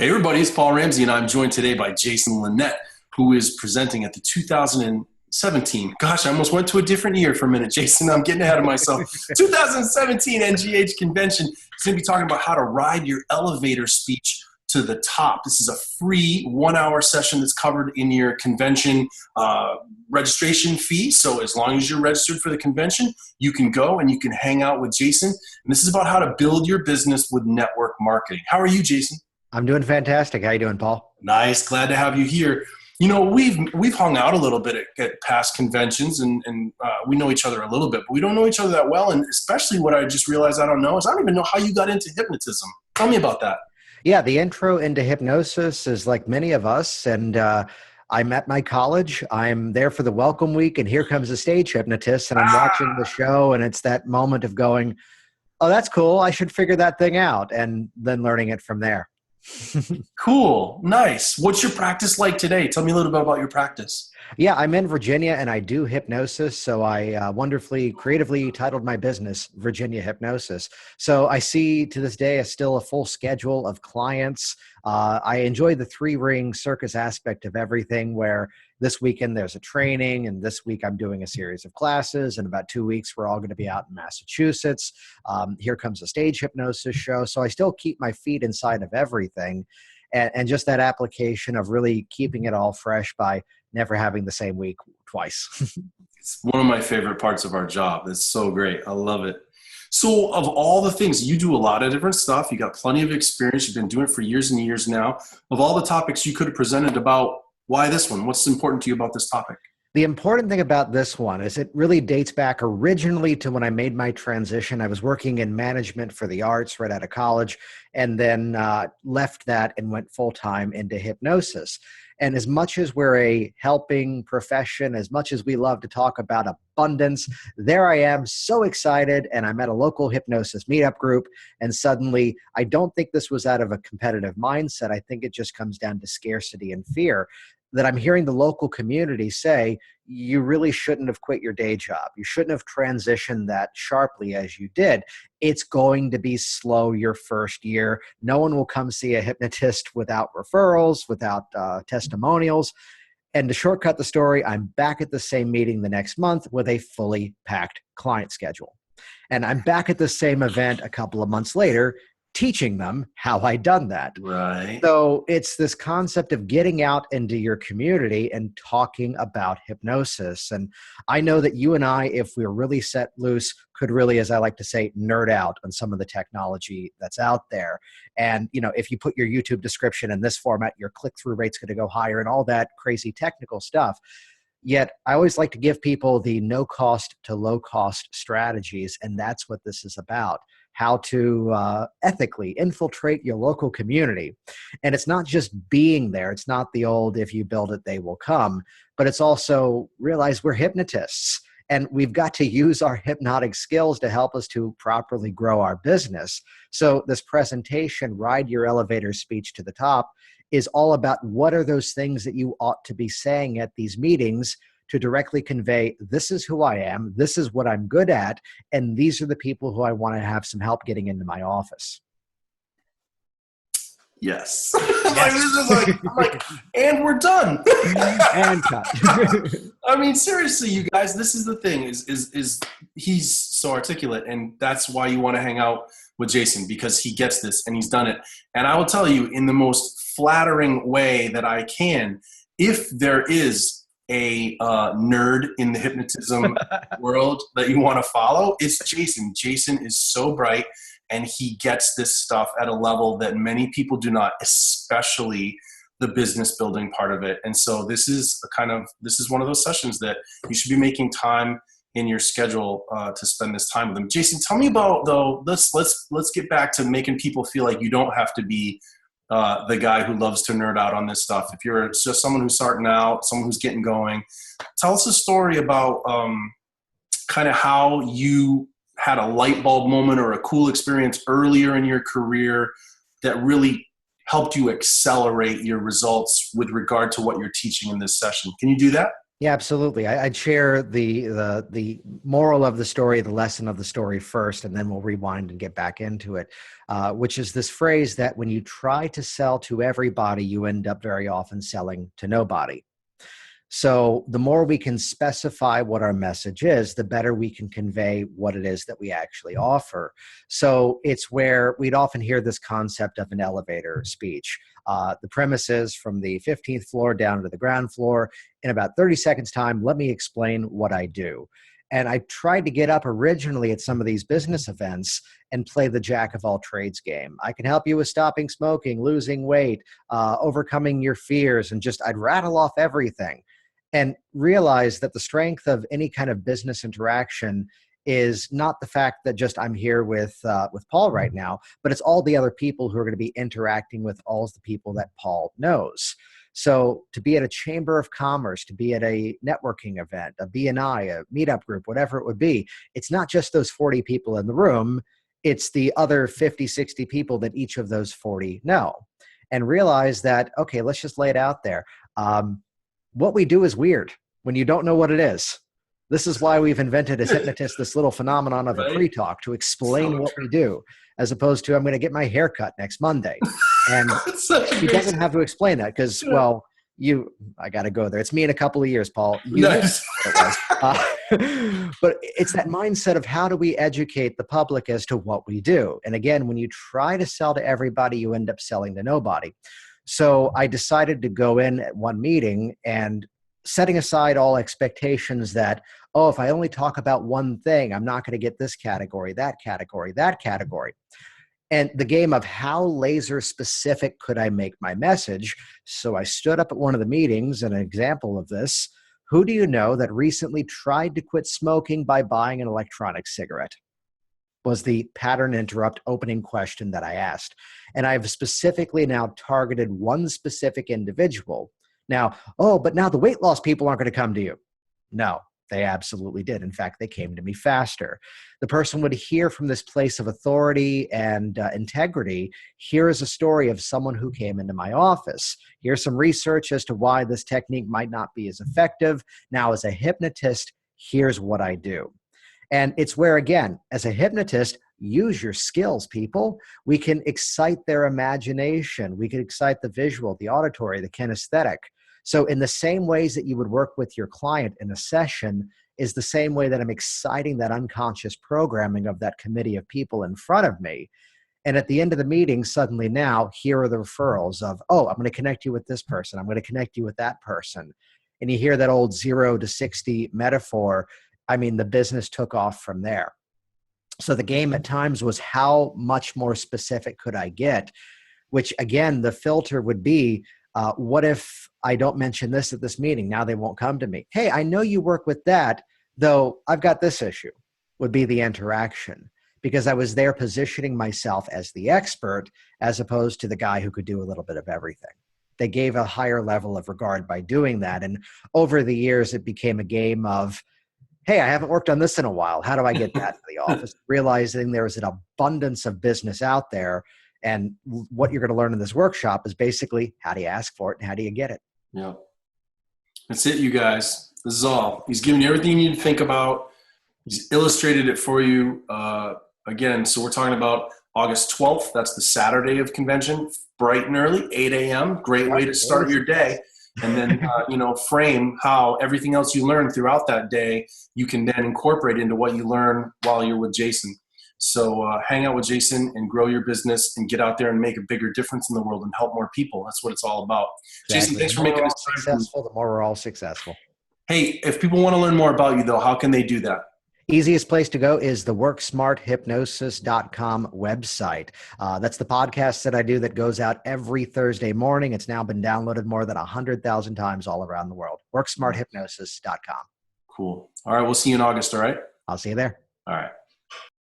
Hey everybody, it's Paul Ramsey and I'm joined today by Jason Linett, who is presenting at the 2017. Gosh, I almost went to a different year for a minute, Jason. I'm getting ahead of myself. 2017 NGH convention. He's going to be talking about how to ride your elevator speech to the top. This is a free 1-hour session that's covered in your convention registration fee. So as long as you're registered for the convention, you can go and you can hang out with Jason. And this is about how to build your business with network marketing. How are you, Jason? I'm doing fantastic. How you doing, Paul? Nice. Glad to have you here. You know, we've hung out a little bit at past conventions and we know each other a little bit, but we don't know each other that well. And especially what I just realized I don't know is I don't even know how you got into hypnotism. Tell me about that. Yeah, the intro into hypnosis is like many of us. And I'm at my college. I'm there for the welcome week. And here comes a stage hypnotist. And I'm watching the show. And it's that moment of going, oh, that's cool. I should figure that thing out. And then learning it from there. Cool. Nice. What's your practice like today? Tell me a little bit about your practice. Yeah, I'm in Virginia and I do hypnosis. So I wonderfully, creatively titled my business Virginia Hypnosis. So I see to this day still a full schedule of clients. I enjoy the 3-ring circus aspect of everything where this weekend there's a training and this week I'm doing a series of classes. In about 2 weeks, we're all going to be out in Massachusetts. Here comes a stage hypnosis show. So I still keep my feet inside of everything. And just that application of really keeping it all fresh by never having the same week twice. It's one of my favorite parts of our job. It's so great. I love it. So of all the things, you do a lot of different stuff. You got plenty of experience. You've been doing it for years and years now. Of all the topics you could have presented about, why this one? What's important to you about this topic? The important thing about this one is it really dates back originally to when I made my transition. I was working in management for the arts right out of college and then left that and went full-time into hypnosis. And as much as we're a helping profession, as much as we love to talk about abundance, there I am so excited and I'm at a local hypnosis meetup group and suddenly I don't think this was out of a competitive mindset. I think it just comes down to scarcity and fear that I'm hearing the local community say, you really shouldn't have quit your day job. You shouldn't have transitioned that sharply as you did. It's going to be slow your first year. No one will come see a hypnotist without referrals, without testimonials. And to shortcut the story, I'm back at the same meeting the next month with a fully packed client schedule. And I'm back at the same event a couple of months later, teaching them how I done that. Right. So it's this concept of getting out into your community and talking about hypnosis. And I know that you and I, if we're really set loose, could really, as I like to say, nerd out on some of the technology that's out there. And, you know, if you put your YouTube description in this format, your click-through rate's going to go higher and all that crazy technical stuff. Yet I always like to give people the no cost to low cost strategies. And that's what this is about. How to ethically infiltrate your local community. And it's not just being there. It's not the old, if you build it, they will come. But it's also realize we're hypnotists. And we've got to use our hypnotic skills to help us to properly grow our business. So this presentation, Ride Your Elevator Speech to the Top, is all about what are those things that you ought to be saying at these meetings to directly convey, this is who I am, this is what I'm good at, and these are the people who I want to have some help getting into my office. Yes. I'm like, and we're done. And cut. I mean, seriously, you guys, this is the thing, is he's so articulate, and that's why you want to hang out with Jason, because he gets this and he's done it. And I will tell you in the most flattering way that I can, if there is a nerd in the hypnotism world that you want to follow, it's Jason. Jason is so bright and he gets this stuff at a level that many people do not, especially the business building part of it. And so this is one of those sessions that you should be making time in your schedule to spend this time with him. Jason, tell me about though, let's get back to making people feel like you don't have to be the guy who loves to nerd out on this stuff. If you're just someone who's starting out, someone who's getting going, tell us a story about kind of how you had a light bulb moment or a cool experience earlier in your career that really helped you accelerate your results with regard to what you're teaching in this session. Can you do that? Yeah, absolutely. I'd share the moral of the story, the lesson of the story first, and then we'll rewind and get back into it, which is this phrase that when you try to sell to everybody, you end up very often selling to nobody. So the more we can specify what our message is, the better we can convey what it is that we actually offer. So it's where we'd often hear this concept of an elevator speech. The premise is from the 15th floor down to the ground floor. In about 30 seconds time, let me explain what I do. And I tried to get up originally at some of these business events and play the jack of all trades game. I can help you with stopping smoking, losing weight, overcoming your fears, and just I'd rattle off everything and realize that the strength of any kind of business interaction is not the fact that just I'm here with Paul right now, but it's all the other people who are going to be interacting with all the people that Paul knows. So to be at a chamber of commerce, to be at a networking event, a BNI, a meetup group, whatever it would be, it's not just those 40 people in the room, it's the other 50, 60 people that each of those 40 know. And realize that, okay, let's just lay it out there. What we do is weird when you don't know what it is. This is why we've invented as hypnotists this little phenomenon of a pre-talk to explain what we do, as opposed to I'm going to get my hair cut next Monday. And he doesn't have to explain that because, well, I got to go there. It's me in a couple of years, Paul. You Nice. know what it was. But it's that mindset of how do we educate the public as to what we do? And again, when you try to sell to everybody, you end up selling to nobody. So I decided to go in at one meeting and setting aside all expectations that, oh, if I only talk about one thing, I'm not going to get this category, that category, that category. And the game of how laser specific could I make my message? So I stood up at one of the meetings, and an example of this, who do you know that recently tried to quit smoking by buying an electronic cigarette? Was the pattern interrupt opening question that I asked. And I've specifically now targeted one specific individual. Now, oh, but now the weight loss people aren't going to come to you. No, they absolutely did. In fact, they came to me faster. The person would hear from this place of authority and integrity. Here is a story of someone who came into my office. Here's some research as to why this technique might not be as effective. Now, as a hypnotist, here's what I do. And it's where, again, as a hypnotist, use your skills, people. We can excite their imagination. We can excite the visual, the auditory, the kinesthetic. So in the same ways that you would work with your client in a session is the same way that I'm exciting that unconscious programming of that committee of people in front of me. And at the end of the meeting, suddenly now, here are the referrals of, oh, I'm going to connect you with this person. I'm going to connect you with that person. And you hear that old 0 to 60 metaphor. I mean, the business took off from there. So the game at times was how much more specific could I get, which again, the filter would be, what if I don't mention this at this meeting? Now they won't come to me. Hey, I know you work with that, though I've got this issue, would be the interaction, because I was there positioning myself as the expert as opposed to the guy who could do a little bit of everything. They gave a higher level of regard by doing that. And over the years, it became a game of, hey, I haven't worked on this in a while. How do I get that to the office? Realizing there is an abundance of business out there. And what you're going to learn in this workshop is basically how do you ask for it and how do you get it? Yeah. That's it, you guys. This is all. He's given you everything you need to think about. He's illustrated it for you. Again, so we're talking about August 12th. That's the Saturday of convention, bright and early, 8 a.m. Great way to start your day. And then, frame how everything else you learn throughout that day, you can then incorporate into what you learn while you're with Jason. So hang out with Jason and grow your business and get out there and make a bigger difference in the world and help more people. That's what it's all about. Exactly. Jason, thanks for making this successful. The more we're all successful. Hey, if people want to learn more about you, though, how can they do that? Easiest place to go is the worksmarthypnosis.com website. That's the podcast that I do that goes out every Thursday morning. It's now been downloaded more than 100,000 times all around the world. Worksmarthypnosis.com. Cool. All right. We'll see you in August. All right. I'll see you there. All right.